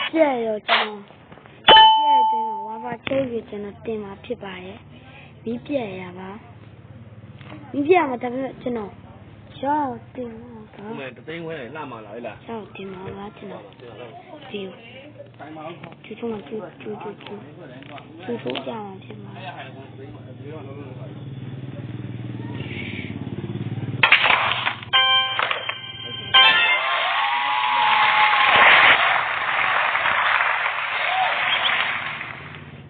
ပြည့်ရောကျွန်တော်ပြည့်တဲ့ဝါဘာချိုးပြီးကျွန်တော်တင်มาဖြစ်ပါရဲ့မီးပြည့်ရပါမီးပြည့်မှာတကယ်ကျွန်တော်ရောက်တင်မှာပါဘယ်တသိန်းဝဲလာမှာလားဟဲ့လားရောက်တင်မှာပါကျွန်တော်ဒီကျူးကျူးကျူးကျူးကျူးကျူးကျူးကျူးကြအောင်ဖြစ်မှာ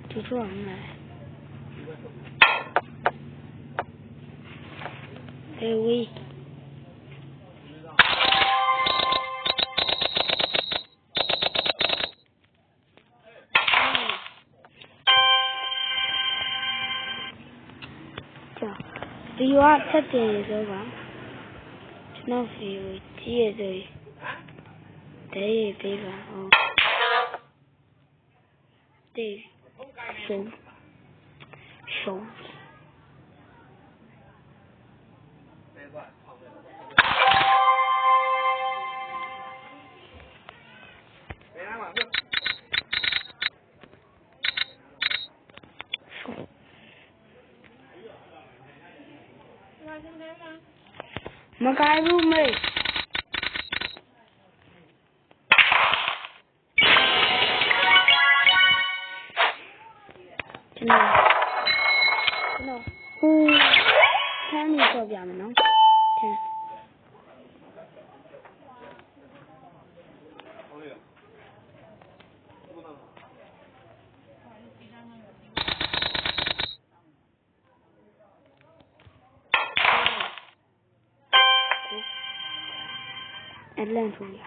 ကျူးကျူးအောင်မယ်ဒေဝီဒီဝါထက်တယ်ဆိုပါကျွန်တော်ဖီကိုကြည့်ရဆိုရင်တဲရပေးပါဟုတ်တေးရှုံမကိုင်ဘူးမေကျွန်တော်ဟိုဆန်းနေတော့ပြမယ်နော်ဆန်းအလန့်ထူရ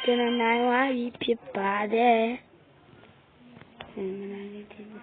ကျွန်တော်နိုင်ဝါပြီဖြစ်ပါတယ်နိုင်လေးဖြစ်ပါ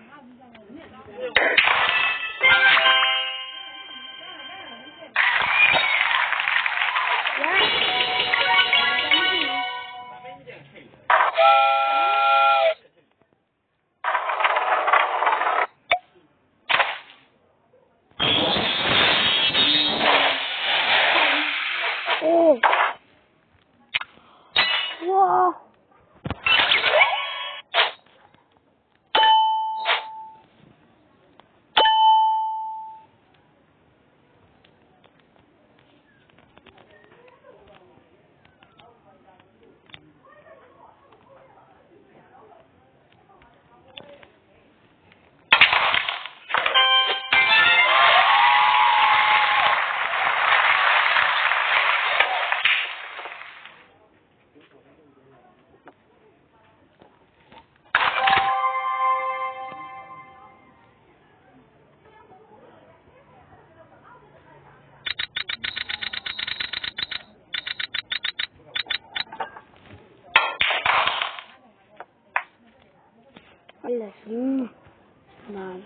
Alles Mann.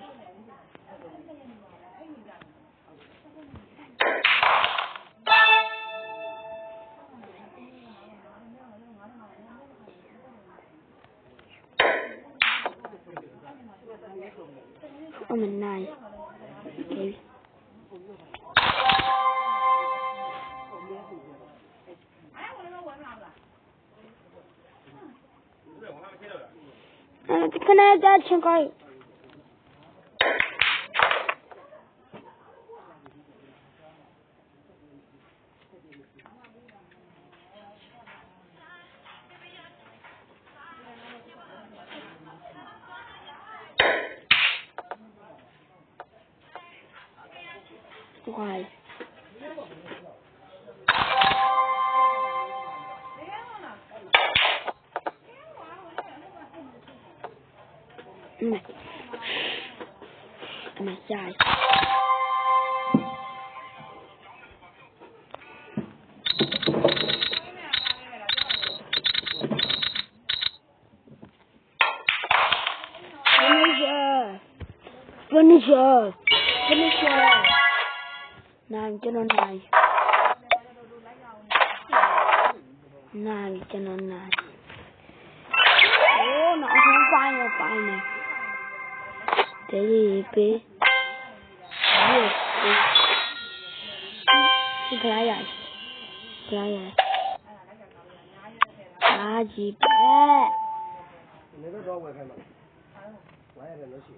Oh, nice. Okay. Can I get you guys? Why? I'm gonna die. finisher နိုင်ကျွန်တော်နိုင်ကျွန်တော်နိုင်โอ้နောက်ဆုံးပိုင်းနေတေးပေးဒီခလာရအားကြီးပဲနေတော့ဝယ်ခိုင်းမှာဝယ်ရတယ်လို့ရှိ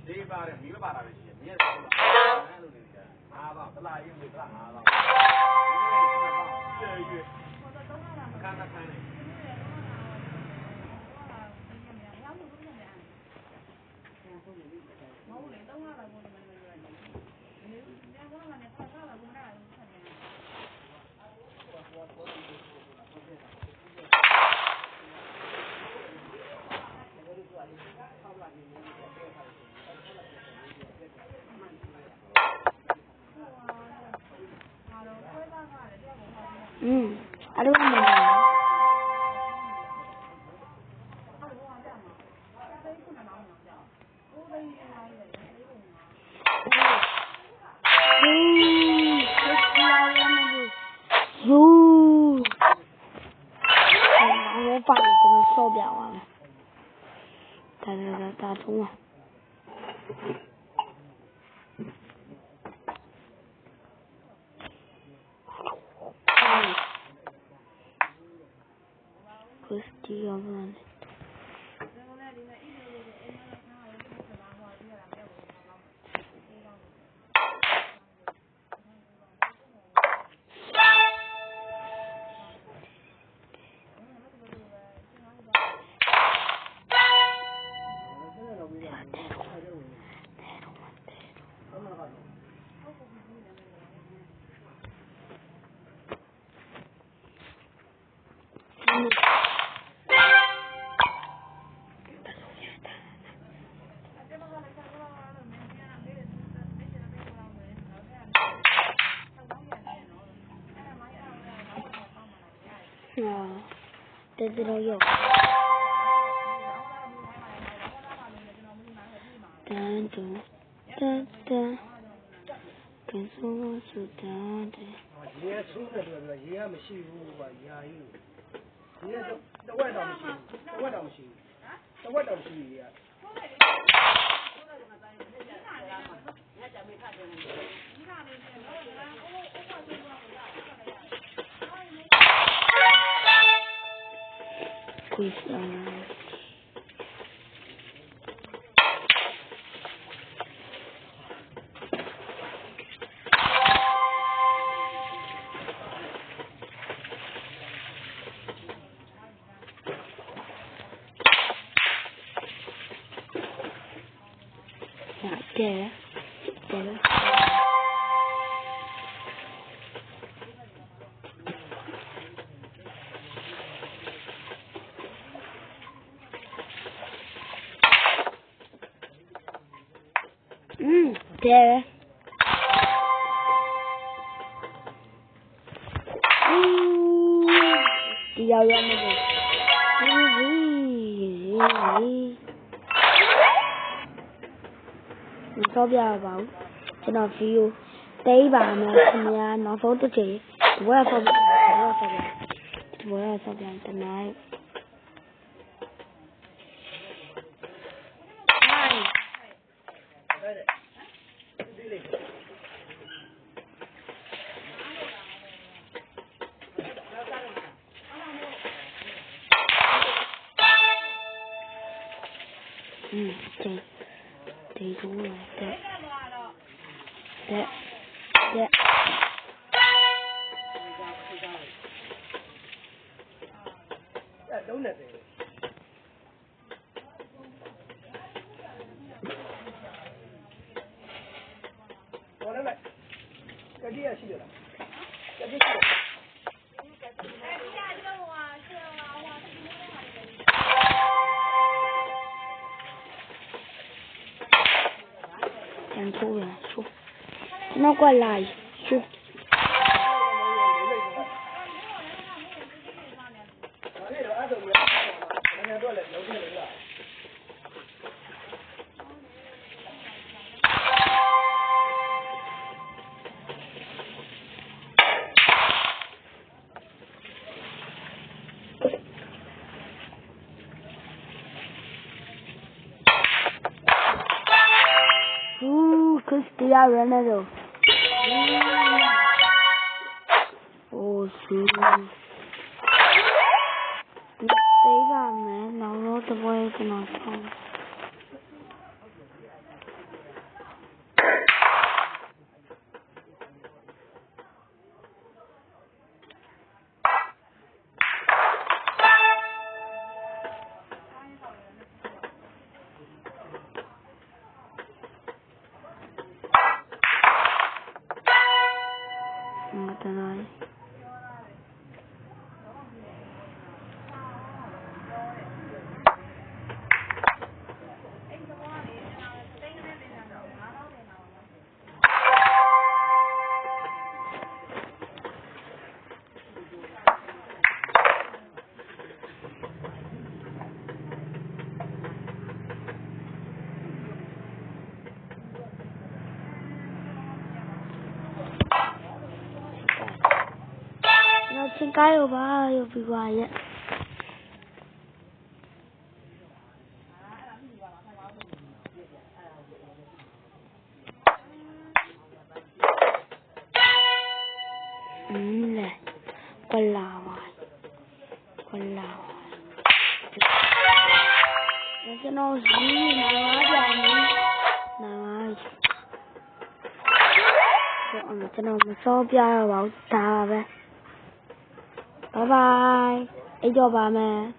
ဒီပါတယ်မိမပါတာပဲရှိတယ်မြဲတယ်လို့နေကြအားပါတလားရေးမိတလားအားပါကျေရွအခါနဲ့ခိုင်းနေI don't know. There's it all yo. Dun dun dun dun. Can someone sit down there? Yes, who can do it? Yeah, machine who are you? Yes, the weather machine. The weather machine. The weather machine, yeah. Quiz there. There. Yeah, Sao giờ bảo cho nó phiêu tế bà mà nhà nó số tôi chỉ bữa là sao vậy tầm này trời thì đúng rồi đấy Đúng là con nó lại cái တိရရှိရလားကြက်တိရှိပြန်ထိုးရဆိုနောက်ကလာဆိုCristiano Ronaldo. Oh, shoot. They got man. Now know the boy is not home. Trên cái của bà bị hoài vậy. Này con lào nó cho nó gì nó cho nó mà so bia bảo ta về. Bye bye. Ấy cho bà mẹ.